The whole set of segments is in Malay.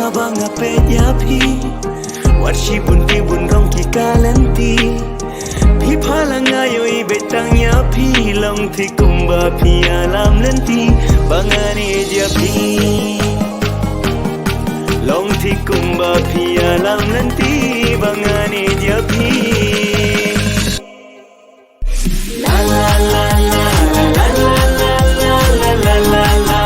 habang apet yapi warshi bunti bunrong ki kalanti phi phalang ayo I betang yapi long thi kumba phi alam lanti bangani yapi long thi kumba phi alam lanti bangani yapi la la la la la la la la la la la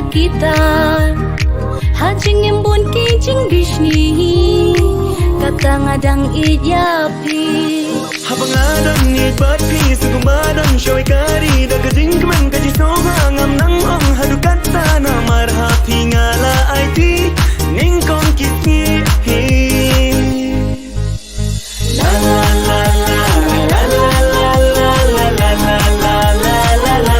kita hajing yang bun kijing gishni kata ngadang ijapi habang adang ni batpi sugum badang shoy kari dak jing kemen kaji soga ngam nang ong hadu kata na marhapi ngala IT ning kong kitni la la la la la la la la la la la la la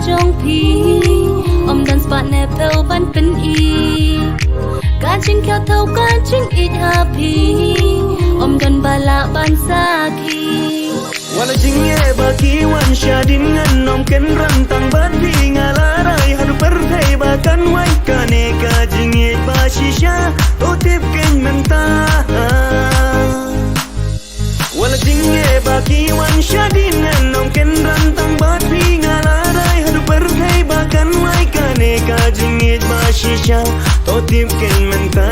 Jong pi om dan spat ne thâu ban pen I ka jing kyo thâu ka jing it happy om dan bala ban saki wala jing ye ba ki wan shadin ngan nom ken ram tang ban pi ngala rai hadu per thai ba kan wai ka ne ka jing ye ba shisha to tip ken menta wala jing ye ba ki wan shadin ngan nom ken ram tang ban pi ngala bahkan mai kane ka jingit ba shisha to tip ken menta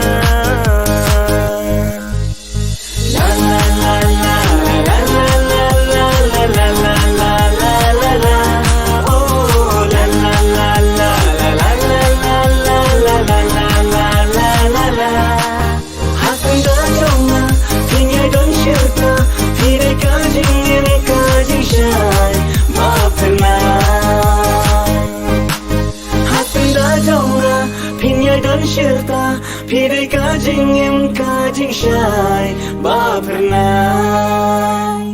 la la la la la la la la la la la la la la oh la la la la la la la la la la la la la la hasan da choma kinya don shirta phire ka jingin ka jishai ma phna dan syirta pidai kajing em kajing syai ba pernah